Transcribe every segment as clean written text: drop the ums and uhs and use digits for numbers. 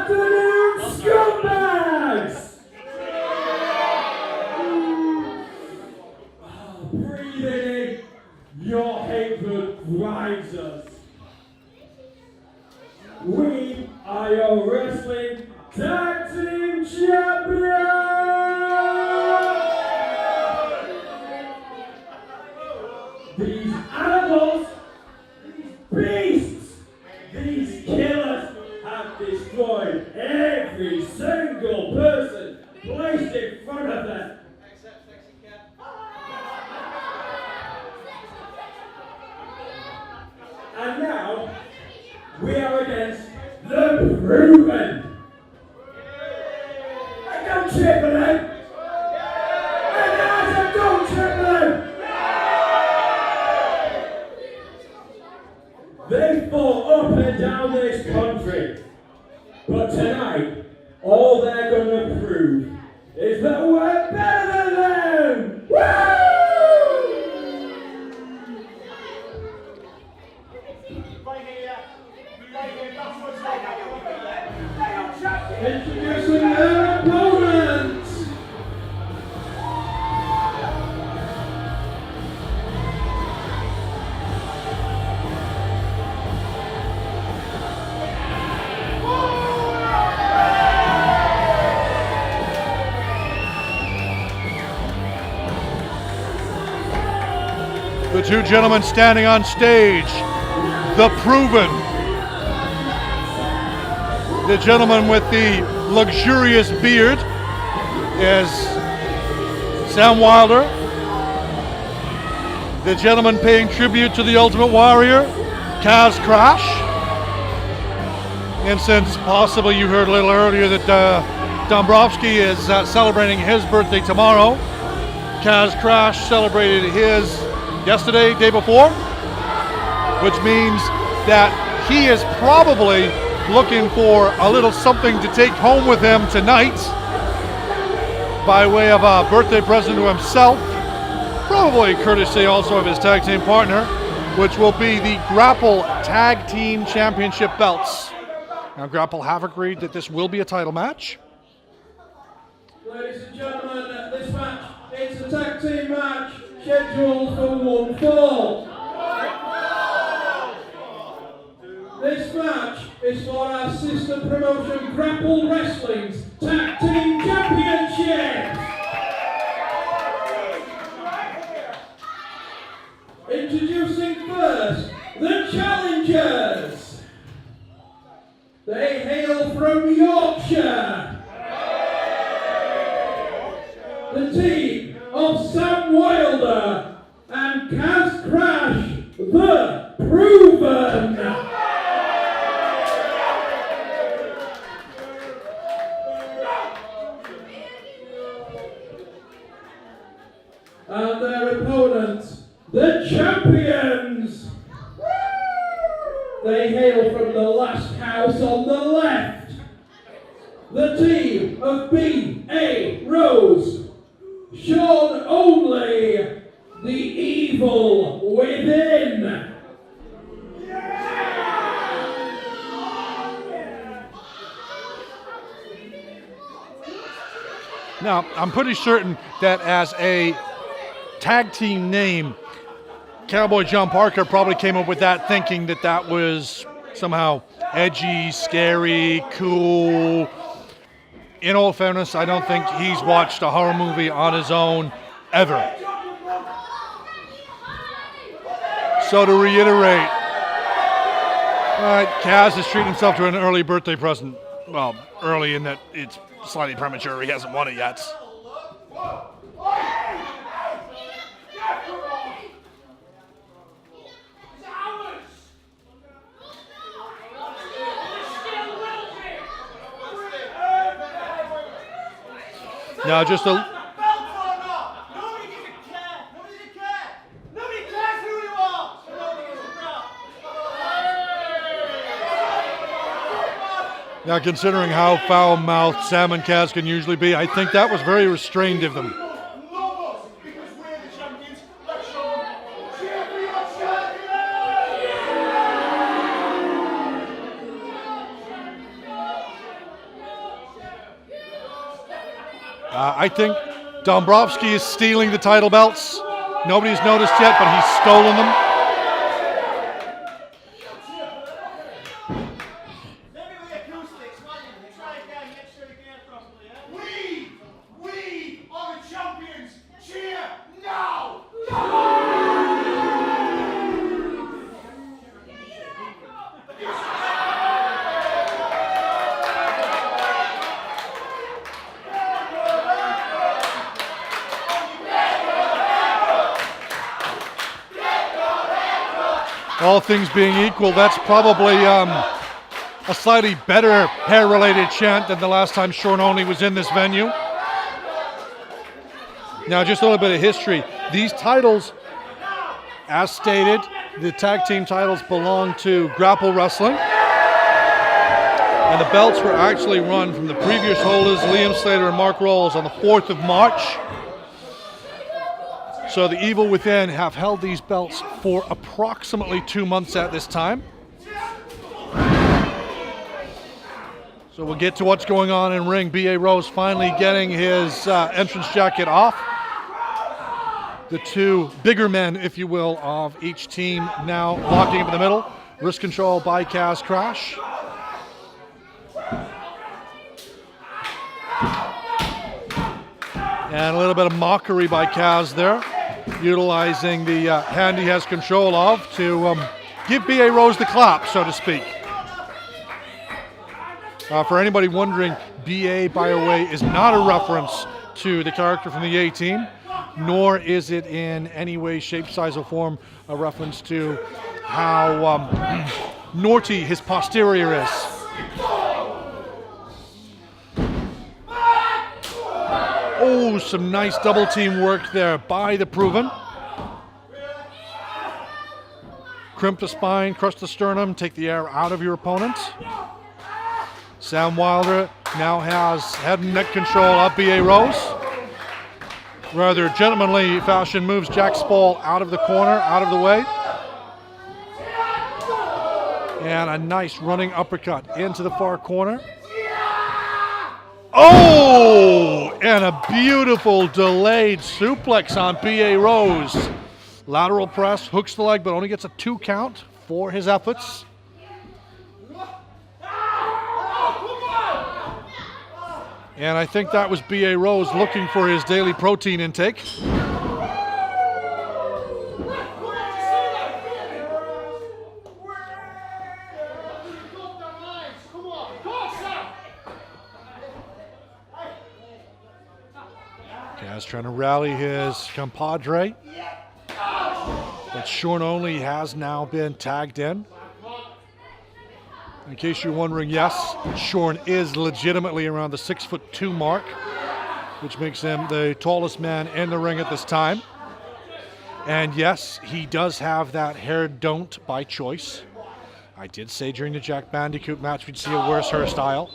afternoon, scumbags! Breathing in your hatred grinds us. We are your wrestling tag team champions! These animals, these beasts, these killers have destroyed every single person placed in front of them. And now, we are against the Proven. I don't trip on them. And guys, I don't trip on them. They fought up and down this country. But tonight, all they're going to prove is that we're better than them. Woo! Introducing their opponents. The two gentlemen standing on stage, the Proven. The gentleman with the luxurious beard is Sam Wilder. The gentleman paying tribute to the Ultimate Warrior, Kaz Crash. And since possibly you heard a little earlier that Dombrowski is celebrating his birthday tomorrow, Kaz Crash celebrated his yesterday, day before, which means that he is probably looking for a little something to take home with him tonight by way of a birthday present to himself, probably courtesy also of his tag team partner, which will be the Grapple Tag Team Championship belts. Now, Grapple have agreed that this will be a title match. Ladies and gentlemen, this match is a tag team match scheduled for 1 fall. This match is for our sister promotion Grapple Wrestling's Tag Team Championship. Introducing first, the challengers. They hail from Yorkshire. The team of Sam Wilder and Kaz Crash, the Proven. And their opponents, the champions. They hail from the last house on the left. The team of B.A. Rose, Sean Only, the evil within. Now, I'm pretty certain that as a tag team name, Cowboy John Parker probably came up with that thinking that that was somehow edgy, scary, cool. In all fairness, I don't think he's watched a horror movie on his own ever. So to reiterate, Kaz is treating himself to an early birthday present. Well, early in that it's slightly premature. He hasn't won it yet. Now, just a now, considering how foul-mouthed Sam and Kaz can usually be, I think that was very restrained of them. I think Dombrowski is stealing the title belts. Nobody's noticed yet, but he's stolen them. We are the champions. Cheer now! All things being equal, that's probably a slightly better hair-related chant than the last time Sean Only was in this venue. Now, just a little bit of history. These titles, as stated, the tag team titles belong to Grapple Wrestling. And the belts were actually run from the previous holders, Liam Slater and Mark Rolls, on the 4th of March. So the Evil Within have held these belts for approximately 2 months at this time. So we'll get to what's going on in ring. B.A. Rose finally getting his entrance jacket off. The two bigger men, if you will, of each team now locking up in the middle. Wrist control by Kaz Crash. And a little bit of mockery by Kaz there, utilizing the hand he has control of to give B.A. Rose the clap, so to speak. For anybody wondering, B.A., by the way, is not a reference to the character from the A-Team, nor is it in any way, shape, size, or form a reference to how naughty his posterior is. Oh, some nice double team work there by the Proven. Crimp the spine, crush the sternum, take the air out of your opponent. Sam Wilder now has head and neck control of B.A. Rose. Rather gentlemanly fashion moves Jack Spall out of the corner, out of the way. And a nice running uppercut into the far corner. Oh! And a beautiful delayed suplex on B.A. Rose. Lateral press, hooks the leg, but only gets a 2 count for his efforts. And I think that was B.A. Rose looking for his daily protein intake. Kaz trying to rally his compadre. But Sean Only has now been tagged in. In case you're wondering, yes, Sean is legitimately around the 6'2" mark, which makes him the tallest man in the ring at this time. And yes, he does have that hair don't by choice. I did say during the Jack Bandicoot match we'd see a worse hairstyle.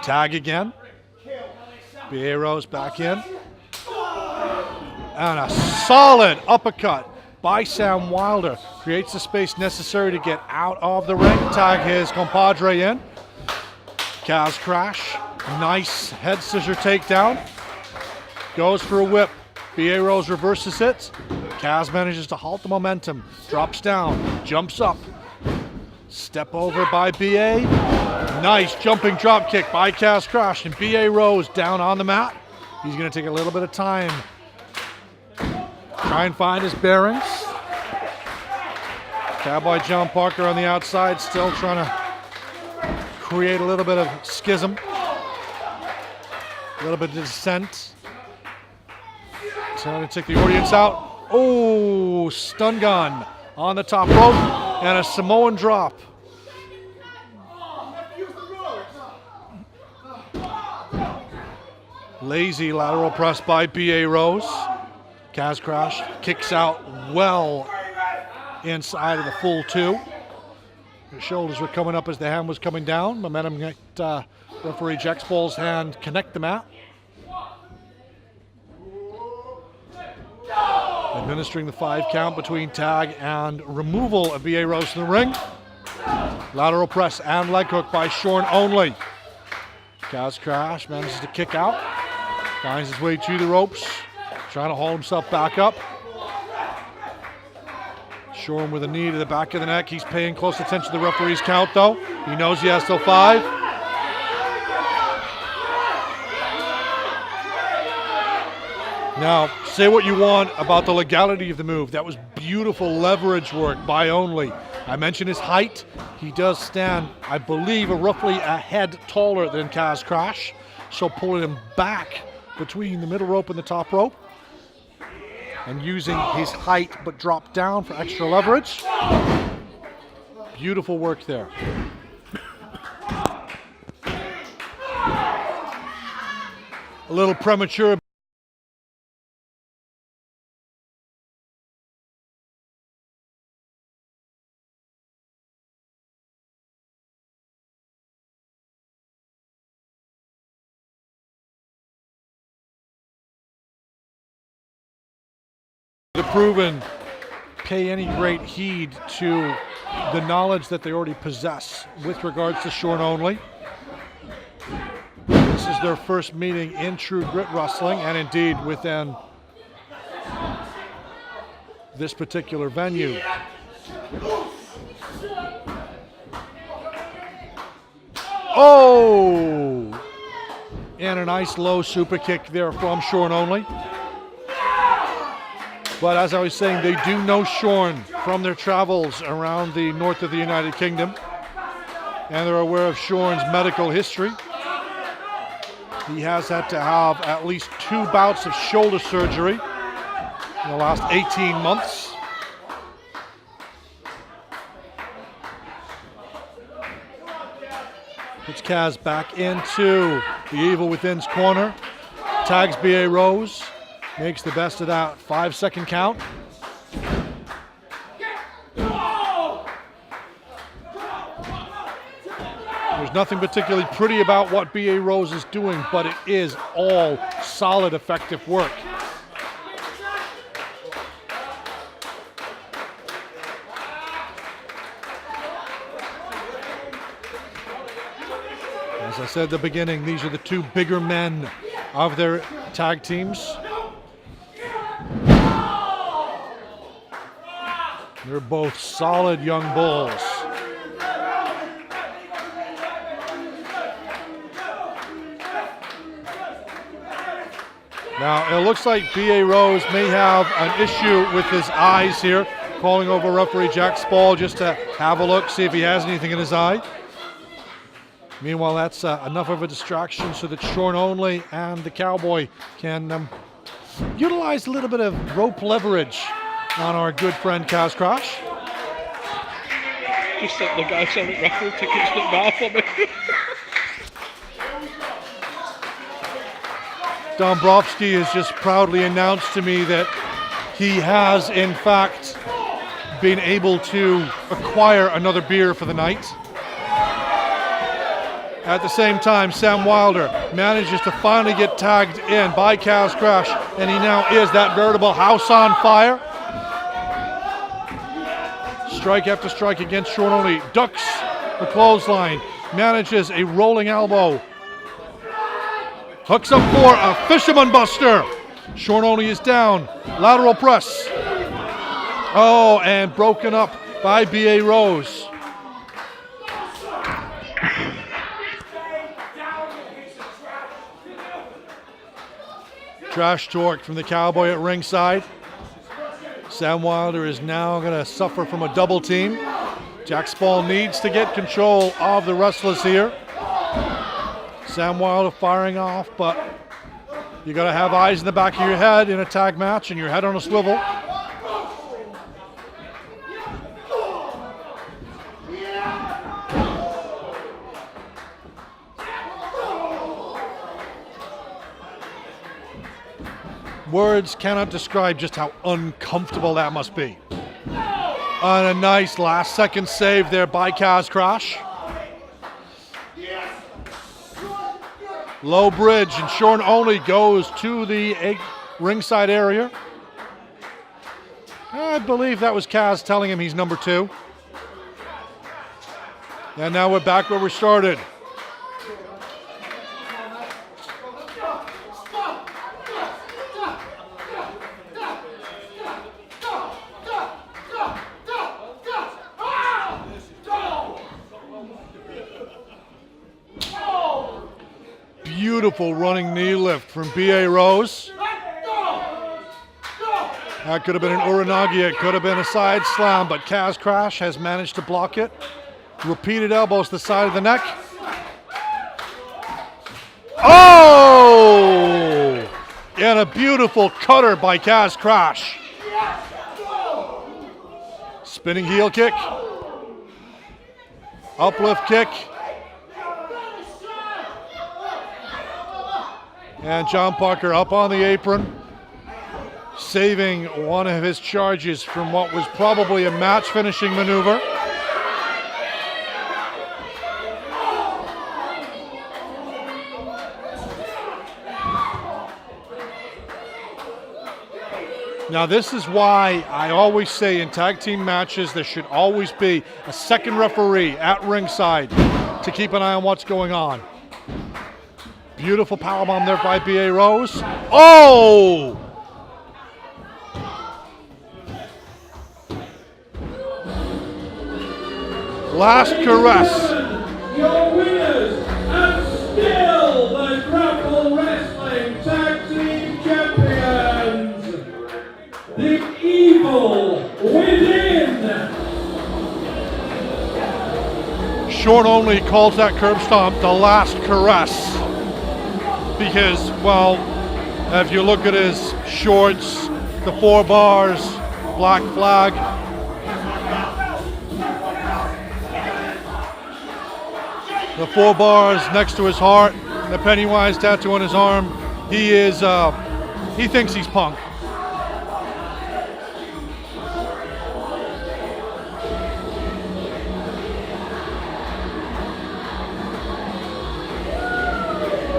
Tag again. B.A. Rose back in. And a solid uppercut by Sam Wilder. Creates the space necessary to get out of the ring. Tag his compadre in. Kaz Crash. Nice head scissor takedown. Goes for a whip. B.A. Rose reverses it. Kaz manages to halt the momentum. Drops down. Jumps up. Step over by B.A. Nice jumping drop kick by Kaz Crash. And B.A. Rose down on the mat. He's going to take a little bit of time. Try and find his bearings. Cowboy John Parker on the outside, still trying to create a little bit of schism. A little bit of dissent. Trying to take the audience out. Oh, stun gun on the top rope and a Samoan drop. Lazy lateral press by B.A. Rose. Kaz Crash kicks out well inside of the full 2. The shoulders were coming up as the hand was coming down. Momentum let referee Jack Spall's hand connect the mat. Administering the 5 count between tag and removal of B.A. Rose from the ring. Lateral press and leg hook by Sean Only. Kaz Crash manages to kick out, finds his way to the ropes, trying to haul himself back up. Shorn with a knee to the back of the neck. He's paying close attention to the referee's count, though. He knows he has till 5. Now, say what you want about the legality of the move. That was beautiful leverage work by Only. I mentioned his height. He does stand, I believe, roughly a head taller than Kaz Crash. So pulling him back between the middle rope and the top rope. And using his height but drop down for extra leverage. Beautiful work there. A little premature. To proven pay any great heed to the knowledge that they already possess with regards to Shorn Only. This is their first meeting in True Grit Wrestling, and indeed within this particular venue. Oh! And a nice low super kick there from Shorn Only. But as I was saying, they do know Shorn from their travels around the north of the United Kingdom. And they're aware of Shorn's medical history. He has had to have at least 2 bouts of shoulder surgery in the last 18 months. Puts Kaz back into the Evil Within's corner. Tags B.A. Rose. Makes the best of that 5-second count. There's nothing particularly pretty about what B.A. Rose is doing, but it is all solid, effective work. As I said at the beginning, these are the 2 bigger men of their tag teams. They're both solid young bulls. Now, it looks like B.A. Rose may have an issue with his eyes here, calling over referee Jack Spall just to have a look, see if he has anything in his eye. Meanwhile, that's enough of a distraction so that Shorn Only and the Cowboy can utilize a little bit of rope leverage on our good friend Kaz Crash. Just think the guy selling raffle tickets look bad for me. Dombrowski has just proudly announced to me that he has, in fact, been able to acquire another beer for the night. At the same time, Sam Wilder manages to finally get tagged in by Kaz Crash, and he now is that veritable house on fire. Strike after strike against Shorn Only. Ducks the clothesline. Manages a rolling elbow. Hooks up for a fisherman buster. Shorn Only is down. Lateral press. Oh, and broken up by B.A. Rose. Trash talk from the Cowboy at ringside. Sam Wilder is now going to suffer from a double team. Jack Spall needs to get control of the wrestlers here. Sam Wilder firing off, but you got to have eyes in the back of your head in a tag match and your head on a swivel. Words cannot describe just how uncomfortable that must be. And a nice last second save there by Kaz Crash. Low bridge, and Shorn Only goes to the ringside area. I believe that was Kaz telling him he's number 2. And now we're back where we started. Beautiful running knee lift from B.A. Rose. That could have been an Uranagi, it could have been a side slam, but Kaz Crash has managed to block it. Repeated elbows to the side of the neck. Oh! And a beautiful cutter by Kaz Crash. Spinning heel kick. Uplift kick. And John Parker up on the apron, saving one of his charges from what was probably a match-finishing maneuver. Now this is why I always say in tag team matches there should always be a second referee at ringside to keep an eye on what's going on. Beautiful powerbomb there by B.A. Rose. Oh! Last caress. Your winners and still the Grapple Wrestling Tag Team Champions, the Evil Within. Short Only calls that curb stomp the last caress. Because, well, if you look at his shorts, the 4 bars, black flag. The 4 bars next to his heart, the Pennywise tattoo on his arm. He thinks he's Punk.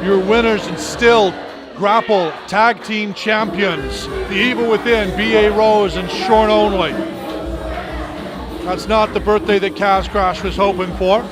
Your winners and still Grapple Tag Team Champions, the Evil Within, B.A. Rose and Short Only. That's not the birthday that Kaz Crash was hoping for.